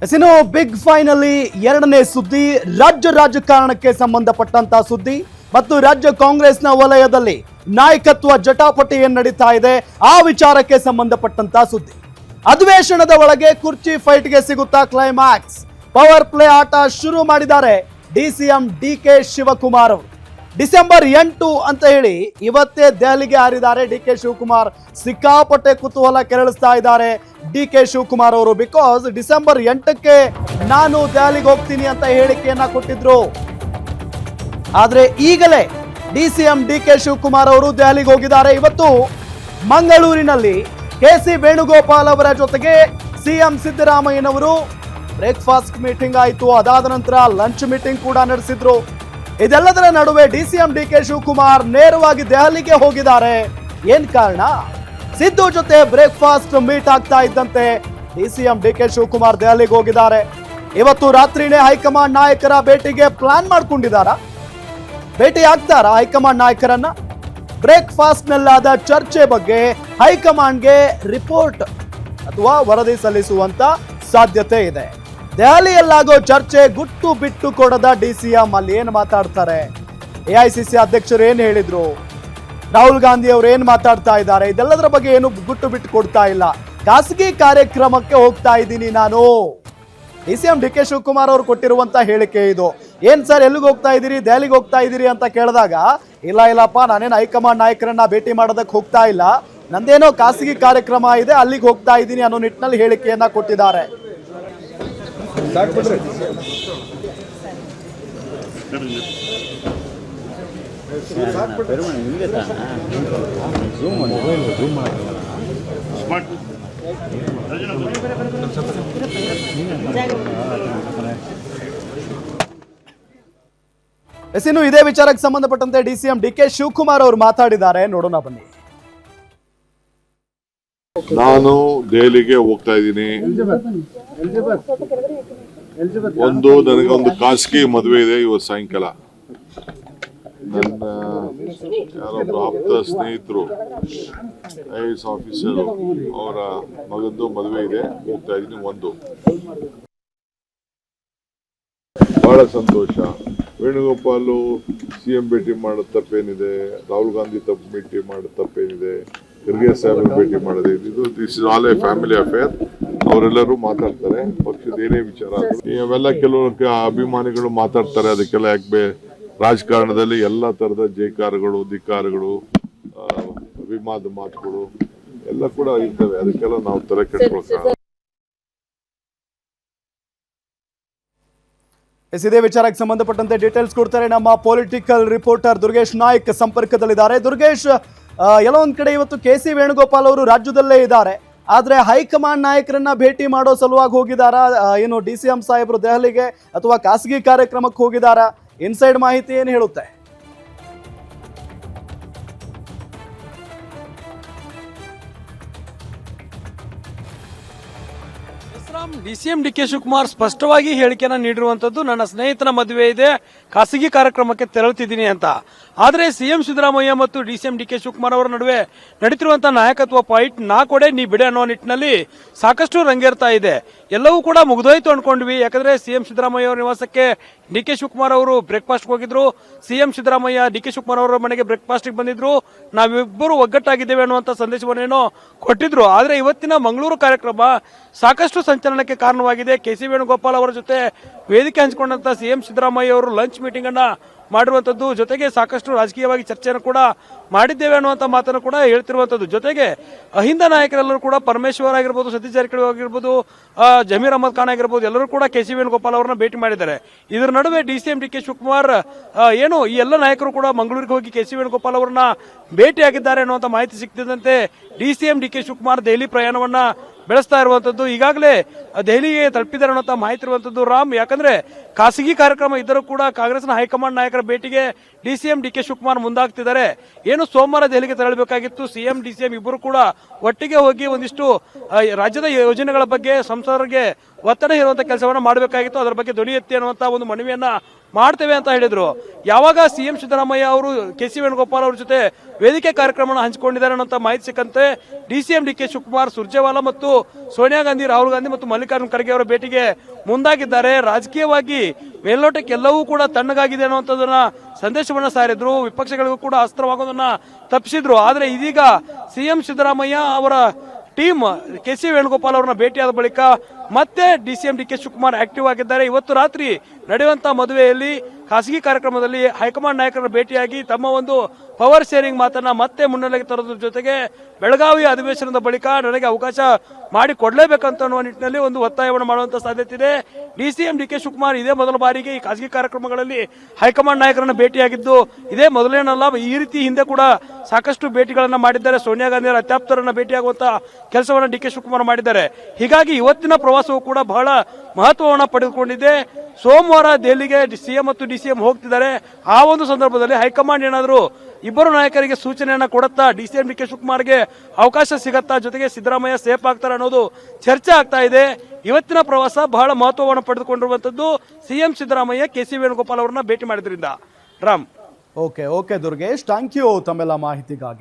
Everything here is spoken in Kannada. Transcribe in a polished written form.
ಇನ್ನು ಬಿಗ್ ಫೈನಲಿ ಎರಡನೇ ಸುದ್ದಿ ರಾಜ್ಯ ರಾಜಕಾರಣಕ್ಕೆ ಸಂಬಂಧಪಟ್ಟಂತ ಸುದ್ದಿ ಮತ್ತು ರಾಜ್ಯ ಕಾಂಗ್ರೆಸ್ನ ವಲಯದಲ್ಲಿ ನಾಯಕತ್ವ ಜಟಾಪಟಿ ಏನ್ ನಡೀತಾ ಇದೆ ಆ ವಿಚಾರಕ್ಕೆ ಸಂಬಂಧಪಟ್ಟಂತ ಸುದ್ದಿ. ಅಧಿವೇಶನದ ಒಳಗೆ ಕುರ್ಚಿ ಫೈಟ್ಗೆ ಸಿಗುತ್ತಾ ಕ್ಲೈಮ್ಯಾಕ್ಸ್. ಪವರ್ ಪ್ಲೇ ಆಟ ಶುರು ಮಾಡಿದ್ದಾರೆ ಡಿಸಿಎಂ ಡಿಕೆ ಶಿವಕುಮಾರ್ ಅವರು. ಡಿಸೆಂಬರ್ 8 ಅಂತ ಹೇಳಿ ಇವತ್ತೇ ದೆಹಲಿಗೆ ಹಾರಿದ್ದಾರೆ ಡಿಕೆ ಶಿವಕುಮಾರ್. ಸಿಕ್ಕಾಪಟ್ಟೆ ಕುತೂಹಲ ಕೆರಳಿಸ್ತಾ ಇದ್ದಾರೆ ಡಿಕೆ ಶಿವಕುಮಾರ್ ಅವರು. ಬಿಕಾಸ್ ಡಿಸೆಂಬರ್ 8ಕ್ಕೆ ನಾನು ದೆಹಲಿಗೆ ಹೋಗ್ತೀನಿ ಅಂತ ಹೇಳಿಕೆಯನ್ನ ಕೊಟ್ಟಿದ್ರು. ಆದ್ರೆ ಈಗಲೇ ಡಿಸಿಎಂ ಡಿಕೆ ಶಿವಕುಮಾರ್ ಅವರು ದೆಹಲಿಗೆ ಹೋಗಿದ್ದಾರೆ. ಇವತ್ತು ಮಂಗಳೂರಿನಲ್ಲಿ ಕೆಸಿ ವೇಣುಗೋಪಾಲ್ ಅವರ ಜೊತೆಗೆ ಸಿಎಂ ಸಿದ್ದರಾಮಯ್ಯನವರು ಬ್ರೇಕ್ಫಾಸ್ಟ್ ಮೀಟಿಂಗ್ ಆಯಿತು. ಅದಾದ ನಂತರ ಲಂಚ್ ಮೀಟಿಂಗ್ ಕೂಡ ನಡೆಸಿದ್ರು. ಇದೆಲ್ಲದರ ನಡುವೆ ಡಿಸಿಎಂ ಡಿಕೆ ಶಿವಕುಮಾರ್ ನೇರವಾಗಿ ದೆಹಲಿಗೆ ಹೋಗಿದ್ದಾರೆ. ಏನ್ ಕಾರಣ? ಸಿದ್ದು ಜೊತೆ ಬ್ರೇಕ್ಫಾಸ್ಟ್ ಮೀಟ್ ಆಗ್ತಾ ಇದ್ದಂತೆ ಡಿಸಿಎಂ ಡಿಕೆ ಶಿವಕುಮಾರ್ ದೆಹಲಿಗೆ ಹೋಗಿದ್ದಾರೆ. ಇವತ್ತು ರಾತ್ರಿನೇ ಹೈಕಮಾಂಡ್ ನಾಯಕರ ಭೇಟಿಗೆ ಪ್ಲಾನ್ ಮಾಡ್ಕೊಂಡಿದ್ದಾರಾ? ಭೇಟಿ ಆಗ್ತಾರಾ ಹೈಕಮಾಂಡ್ ನಾಯಕರನ್ನ? ಬ್ರೇಕ್ಫಾಸ್ಟ್ ನಲ್ಲಾದ ಚರ್ಚೆ ಬಗ್ಗೆ ಹೈಕಮಾಂಡ್ಗೆ ರಿಪೋರ್ಟ್ ಅಥವಾ ವರದಿ ಸಲ್ಲಿಸುವಂತ ಸಾಧ್ಯತೆ ಇದೆ. ದೆಹಲಿಯಲ್ಲಾಗೋ ಚರ್ಚೆ ಗುಟ್ಟು ಬಿಟ್ಟು ಕೊಡದ ಡಿಸಿಎಂ ಅಲ್ಲಿ ಏನ್ ಮಾತಾಡ್ತಾರೆ? ಎಐಸಿಸಿ ಅಧ್ಯಕ್ಷರು ಏನ್ ಹೇಳಿದ್ರು? ರಾಹುಲ್ ಗಾಂಧಿ ಅವರು ಏನ್ ಮಾತಾಡ್ತಾ ಇದ್ದಾರೆ? ಇದೆಲ್ಲದರ ಬಗ್ಗೆ ಏನು ಗುಟ್ಟು ಬಿಟ್ಟು ಕೊಡ್ತಾ ಇಲ್ಲ. ಖಾಸಗಿ ಕಾರ್ಯಕ್ರಮಕ್ಕೆ ಹೋಗ್ತಾ ಇದ್ದೀನಿ ನಾನು. ಡಿಸಿಎಂ ಡಿಕೆ ಶಿವಕುಮಾರ್ ಅವರು ಕೊಟ್ಟಿರುವಂತ ಹೇಳಿಕೆ ಇದು. ಏನ್ ಸರ್ ಎಲ್ಲಿಗೆ ಹೋಗ್ತಾ ಇದ್ದೀರಿ? ದೆಹಲಿಗೆ ಹೋಗ್ತಾ ಇದ್ದೀರಿ ಅಂತ ಕೇಳಿದಾಗ ಇಲ್ಲಪ್ಪ ನಾನೇನು ಹೈಕಮಾಂಡ್ ನಾಯಕರನ್ನ ಭೇಟಿ ಮಾಡೋದಕ್ಕೆ ಹೋಗ್ತಾ ಇಲ್ಲ, ನಂದೇನೋ ಖಾಸಗಿ ಕಾರ್ಯಕ್ರಮ ಇದೆ ಅಲ್ಲಿಗೆ ಹೋಗ್ತಾ ಇದ್ದೀನಿ ಅನ್ನೋ ನಿಟ್ಟಿನಲ್ಲಿ ಹೇಳಿಕೆಯನ್ನ ಕೊಟ್ಟಿದ್ದಾರೆ. ಇನ್ನು ಇದೇ ವಿಚಾರಕ್ಕೆ ಸಂಬಂಧಪಟ್ಟಂತೆ ಡಿಸಿಎಂ ಡಿಕೆ ಶಿವಕುಮಾರ್ ಅವರು ಮಾತಾಡಿದ್ದಾರೆ. ನೋಡೋಣ ಬನ್ನಿ. ನಾನು ದೆಹಲಿಗೆ ಹೋಗ್ತಾ ಇದ್ದೀನಿ. ನನಗೊಂದು ಖಾಸಗಿ ಮದುವೆ ಇದೆ ಇವತ್ತು ಸಾಯಂಕಾಲ. ನನ್ನ ಯಾರೊಬ್ಬರು ಆಪ್ತ ಸ್ನೇಹಿತರು ಐಎಎಸ್ ಆಫೀಸರ್ ಅವರ ಮಗಂದು ಮದುವೆ ಇದೆ, ಹೋಗ್ತಾ ಇದ್ದೀನಿ. ಬಹಳ ಸಂತೋಷ. ವೇಣುಗೋಪಾಲ್ ಸಿಎಂ ಭೇಟಿ ಮಾಡೋದು ತಪ್ಪೇನಿದೆ? ರಾಹುಲ್ ಗಾಂಧಿ ಭೇಟಿ ಮಾಡೋದು ತಪ್ಪೇನಿದೆ? ಖರ್ಗೆ ಸಾಹೇಬ್ ಭೇಟಿ ಮಾಡೋದು this is all A family affair. ಅವರೆಲ್ಲರೂ ಮಾತಾಡ್ತಾರೆ. ಪಕ್ಷದ ಏನೇ ವಿಚಾರ ಅವೆಲ್ಲ ಕೆಲವು ಅಭಿಮಾನಿಗಳು ಮಾತಾಡ್ತಾರೆ. ಅದಕ್ಕೆಲ್ಲ ಯಾಕೆ ರಾಜಕಾರಣದಲ್ಲಿ ಎಲ್ಲಾ ತರದ ಜೈಕಾರಗಳು, ಧಿಕ್ಕಾರಗಳು, ಅಭಿಮಾನದ ಮಾತುಗಳು ಎಲ್ಲ ಕೂಡ ಇರ್ತವೆ. ಅದಕ್ಕೆಲ್ಲ ನಾವು ತಲೆ ಕೆಡ್ಕೊಳ್ತಾರೆ. ಇದೇ ವಿಚಾರಕ್ಕೆ ಸಂಬಂಧಪಟ್ಟಂತೆ ಡೀಟೇಲ್ಸ್ ಕೊಡ್ತಾರೆ ನಮ್ಮ ಪೊಲಿಟಿಕಲ್ ರಿಪೋರ್ಟರ್ ದುರ್ಗೇಶ್ ನಾಯ್ಕ್ ಸಂಪರ್ಕದಲ್ಲಿದ್ದಾರೆ. ದುರ್ಗೇಶ್, ಎಲ್ಲೋ ಒಂದ್ ಕಡೆ ಇವತ್ತು ಕೆಸಿ ವೇಣುಗೋಪಾಲ್ ಅವರು ರಾಜ್ಯದಲ್ಲೇ ಇದ್ದಾರೆ, ಆದ್ರೆ ಹೈಕಮಾಂಡ್ ನಾಯಕರನ್ನ ಭೇಟಿ ಮಾಡೋ ಸಲುವಾಗಿ ಹೋಗಿದಾರಾ? ಏನು ಡಿಸಿಎಂ ಸಾಹೇಬರು ದೆಹಲಿಗೆ ಅಥವಾ ಖಾಸಗಿ ಕಾರ್ಯಕ್ರಮಕ್ಕೆ ಹೋಗಿದಾರಾ? ಇನ್ಸೈಡ್ ಮಾಹಿತಿ ಏನು ಹೇಳುತ್ತೆ? ಡಿಸಿಎಂ ಡಿಕೆ ಶಿವಕುಮಾರ್ ಸ್ಪಷ್ಟವಾಗಿ ಹೇಳಿಕೆಯನ್ನ ನೀಡಿರುವಂತದ್ದು, ನನ್ನ ಸ್ನೇಹಿತನ ಮದುವೆ ಇದೆ, ಖಾಸಗಿ ಕಾರ್ಯಕ್ರಮಕ್ಕೆ ತೆರಳುತ್ತಿದ್ದೀನಿ ಅಂತ. ಆದರೆ ಸಿಎಂ ಸಿದ್ದರಾಮಯ್ಯ ಮತ್ತು ಡಿಸಿಎಂ ಡಿಕೆ ಶಿವಕುಮಾರ್ ಅವರ ನಡುವೆ ನಡೀತಿರುವಂತಹ ನಾಯಕತ್ವ ಫೈಟ್ ನಾ ಕೊಡೆ ನೀ ಬಿಡೆ ಅನ್ನೋ ನಿಟ್ಟಿನಲ್ಲಿ ಸಾಕಷ್ಟು ರಂಗೇರ್ತಾ ಇದೆ. ಎಲ್ಲವೂ ಕೂಡ ಮುಗಿದೋಯ್ತು ಅನ್ಕೊಂಡ್ವಿ. ಯಾಕಂದ್ರೆ ಸಿಎಂ ಸಿದ್ದರಾಮಯ್ಯ ಅವರ ನಿವಾಸಕ್ಕೆ ಡಿಕೆ ಶಿವಕುಮಾರ್ ಅವರು ಬ್ರೇಕ್ಫಾಸ್ಟ್ ಹೋಗಿದ್ರು. ಸಿಎಂ ಸಿದ್ದರಾಮಯ್ಯ ಡಿಕೆ ಶಿವಕುಮಾರ್ ಅವರ ಮನೆಗೆ ಬ್ರೇಕ್ಫಾಸ್ಟ್ ಬಂದಿದ್ರು. ನಾವಿಬ್ಬರು ಒಗ್ಗಟ್ಟಾಗಿದ್ದೇವೆ ಅನ್ನುವಂತ ಸಂದೇಶವನ್ನೇನೋ ಕೊಟ್ಟಿದ್ರು. ಆದ್ರೆ ಇವತ್ತಿನ ಮಂಗಳೂರು ಕಾರ್ಯಕ್ರಮ ಸಾಕಷ್ಟು ಸಂಚಲನಕ್ಕೆ ಕಾರಣವಾಗಿದೆ. ಕೆಸಿ ವೇಣುಗೋಪಾಲ್ ಅವರ ಜೊತೆ ವೇದಿಕೆ ಹಂಚಿಕೊಂಡಂತ ಸಿಎಂ ಸಿದ್ದರಾಮಯ್ಯ ಅವರು ಲಂಚ್ ಮೀಟಿಂಗ್ ಅನ್ನ ಮಾಡಿರುವಂತದ್ದು, ಜೊತೆಗೆ ಸಾಕಷ್ಟು ರಾಜಕೀಯವಾಗಿ ಚರ್ಚೆಯನ್ನು ಕೂಡ ಮಾಡಿದ್ದೇವೆ ಅನ್ನುವಂತ ಮಾತನ್ನು ಕೂಡ ಹೇಳ್ತಿರುವಂತದ್ದು. ಜೊತೆಗೆ ಅಹಿಂದ ನಾಯಕರೆಲ್ಲರೂ ಕೂಡ ಪರಮೇಶ್ವರ್ ಆಗಿರ್ಬೋದು, ಸತೀಶ್ ಜಾರಕಿಹೊಳಿ ಆಗಿರ್ಬೋದು, ಜಮೀರ್ ಅಹಮದ್ ಖಾನ್ ಆಗಿರ್ಬೋದು, ಎಲ್ಲರೂ ಕೂಡ ಕೆಸಿ ವೇಣುಗೋಪಾಲ್ ಅವರನ್ನ ಭೇಟಿ ಮಾಡಿದ್ದಾರೆ. ಇದರ ನಡುವೆ ಡಿಸಿಎಂ ಡಿಕೆ ಶಿವಕುಮಾರ್ ಏನು ಈ ಎಲ್ಲ ನಾಯಕರು ಕೂಡ ಮಂಗಳೂರಿಗೆ ಹೋಗಿ ಕೆಸಿ ವೇಣುಗೋಪಾಲ್ ಅವರನ್ನ ಭೇಟಿಯಾಗಿದ್ದಾರೆ ಅನ್ನುವಂತ ಮಾಹಿತಿ ಸಿಗ್ತಿದ್ದಂತೆ ಡಿಸಿಎಂ ಡಿಕೆ ಶಿವಕುಮಾರ್ ದೆಹಲಿ ಪ್ರಯಾಣವನ್ನ ಬೆಳೆಸ್ತಾ ಇರುವಂತದ್ದು. ಈಗಾಗಲೇ ದೆಹಲಿಗೆ ತಲುಪಿದ್ದಾರೆ ಅನ್ನೋ ಮಾಹಿತಿ ಇರುವಂತದ್ದು ರಾಮ್. ಯಾಕಂದ್ರೆ ಖಾಸಗಿ ಕಾರ್ಯಕ್ರಮ ಇದ್ದರೂ ಕೂಡ ಕಾಂಗ್ರೆಸ್ನ ಹೈಕಮಾಂಡ್ ನಾಯಕರ ಭೇಟಿಗೆ ಡಿಸಿಎಂ ಡಿಕೆ ಶಿವಕುಮಾರ್ ಮುಂದಾಗ್ತಿದ್ದಾರೆ. ಏನು ಸೋಮವಾರ ದೆಹಲಿಗೆ ತೆರಳಬೇಕಾಗಿತ್ತು. ಸಿಎಂ ಡಿಸಿಎಂ ಇಬ್ಬರು ಕೂಡ ಒಟ್ಟಿಗೆ ಹೋಗಿ ಒಂದಿಷ್ಟು ರಾಜ್ಯದ ಯೋಜನೆಗಳ ಬಗ್ಗೆ ಸಂಸದರಿಗೆ ಒತ್ತಡ ಹೇರುವಂತ ಕೆಲಸವನ್ನ ಮಾಡಬೇಕಾಗಿತ್ತು. ಅದರ ಬಗ್ಗೆ ಧ್ವನಿ ಎತ್ತಿ ಅನ್ನುವಂತ ಒಂದು ಮನವಿಯನ್ನ ಮಾಡ್ತೇವೆ ಅಂತ ಹೇಳಿದ್ರು. ಯಾವಾಗ ಸಿಎಂ ಸಿದ್ದರಾಮಯ್ಯ ಅವರು ಕೆ.ಸಿ. ವೇಣುಗೋಪಾಲ್ ಅವ್ರ ಜೊತೆ ವೇದಿಕೆ ಕಾರ್ಯಕ್ರಮನ ಹಂಚಿಕೊಂಡಿದ್ದಾರೆ ಅನ್ನೋ ಮಾಹಿತಿ ಸಿಕ್ಕಂತೆ ಡಿಸಿಎಂ ಡಿ.ಕೆ. ಶಿವಕುಮಾರ್, ಸುರ್ಜೇವಾಲಾ ಮತ್ತು ಸೋನಿಯಾ ಗಾಂಧಿ, ರಾಹುಲ್ ಗಾಂಧಿ ಮತ್ತು ಮಲ್ಲಿಕಾರ್ಜುನ ಖರ್ಗೆ ಅವರ ಭೇಟಿಗೆ ಮುಂದಾಗಿದ್ದಾರೆ. ರಾಜಕೀಯವಾಗಿ ಮೇಲ್ನೋಟಕ್ಕೆ ಎಲ್ಲವೂ ಕೂಡ ತಣ್ಣಗಾಗಿದೆ ಅನ್ನುವಂಥದ್ದನ್ನ ಸಂದೇಶವನ್ನ ಸಾರಿದ್ರು. ವಿಪಕ್ಷಗಳಿಗೂ ಕೂಡ ಅಸ್ತ್ರವಾಗೋದನ್ನ ತಪ್ಪಿಸಿದ್ರು. ಆದರೆ ಇದೀಗ ಸಿಎಂ ಸಿದ್ದರಾಮಯ್ಯ ಅವರ ಟೀಮ್ ಕೆ.ಸಿ. ವೇಣುಗೋಪಾಲ್ ಅವರನ್ನ ಭೇಟಿಯಾದ ಬಳಿಕ ಮತ್ತೆ ಡಿಸಿಎಂ ಡಿ.ಕೆ. ಶಿವಕುಮಾರ್ ಆಕ್ಟಿವ್ ಆಗಿದ್ದಾರೆ. ಇವತ್ತು ರಾತ್ರಿ ನಡೆಯುವಂತಹ ಮದುವೆಯಲ್ಲಿ ಖಾಸಗಿ ಕಾರ್ಯಕ್ರಮದಲ್ಲಿ ಹೈಕಮಾಂಡ್ ನಾಯಕರನ್ನ ಭೇಟಿಯಾಗಿ ತಮ್ಮ ಒಂದು ಪವರ್ ಶೇರಿಂಗ್ ಮಾತನ್ನ ಮತ್ತೆ ಮುನ್ನೆಲೆಗೆ ತರೋದ್ರ ಜೊತೆಗೆ ಬೆಳಗಾವಿ ಅಧಿವೇಶನದ ಬಳಿಕ ನನಗೆ ಅವಕಾಶ ಮಾಡಿ ಕೊಡಲೇಬೇಕಂತ ಅನ್ನುವ ನಿಟ್ಟಿನಲ್ಲಿ ಒಂದು ಒತ್ತಾಯವನ್ನು ಮಾಡುವಂತ ಸಾಧ್ಯತೆ ಇದೆ. ಡಿಸಿಎಂ ಡಿ.ಕೆ. ಶಿವಕುಮಾರ್ ಇದೇ ಮೊದಲ ಬಾರಿಗೆ ಈ ಖಾಸಗಿ ಕಾರ್ಯಕ್ರಮಗಳಲ್ಲಿ ಹೈಕಮಾಂಡ್ ನಾಯಕರನ್ನ ಭೇಟಿಯಾಗಿದ್ದು ಇದೇ ಮೊದಲೇನಲ್ಲ. ಈ ರೀತಿ ಹಿಂದೆ ಕೂಡ ಸಾಕಷ್ಟು ಭೇಟಿಗಳನ್ನ ಮಾಡಿದ್ದಾರೆ. ಸೋನಿಯಾ ಗಾಂಧಿ ಅವರ ಅತ್ಯಾಪ್ತರನ್ನ ಭೇಟಿಯಾಗುವಂತ ಕೆಲಸವನ್ನ ಡಿ.ಕೆ. ಶಿವಕುಮಾರ್ ಮಾಡಿದ್ದಾರೆ. ಹೀಗಾಗಿ ಇವತ್ತಿನ ಪ್ರವಾಸವು ಕೂಡ ಬಹಳ ಮಹತ್ವವನ್ನು ಪಡೆದುಕೊಂಡಿದೆ. ಸೋಮವಾರ ದೆಹಲಿಗೆ ಸಿಎಂ ಮತ್ತು ಡಿಸಿಎಂ ಹೋಗ್ತಿದ್ದಾರೆ. ಆ ಒಂದು ಸಂದರ್ಭದಲ್ಲಿ ಹೈಕಮಾಂಡ್ ಏನಾದರೂ ಇಬ್ಬರು ನಾಯಕರಿಗೆ ಸೂಚನೆಯನ್ನ ಕೊಡುತ್ತಾ ಡಿಸಿಎಂ ಡಿ.ಕೆ. ಶಿವಕುಮಾರ್ಗೆ ಅವಕಾಶ ಸಿಗತ್ತಾ, ಜೊತೆಗೆ ಸಿದ್ದರಾಮಯ್ಯ ಸೇಫ್ ಆಗ್ತಾರೆ ಅನ್ನೋದು ಚರ್ಚೆ ಆಗ್ತಾ ಇದೆ. ಇವತ್ತಿನ ಪ್ರವಾಸ ಬಹಳ ಮಹತ್ವವನ್ನು ಪಡೆದುಕೊಂಡಿರುವಂತದ್ದು ಸಿಎಂ ಸಿದ್ದರಾಮಯ್ಯ ಕೆ.ಸಿ. ವೇಣುಗೋಪಾಲ್ ಅವರನ್ನ ಭೇಟಿ ಮಾಡಿದ್ರಿಂದ. Ram. Okay Durgesh, thank you ತಮ್ಮೆಲ್ಲ ಮಾಹಿತಿಗಾಗಿ.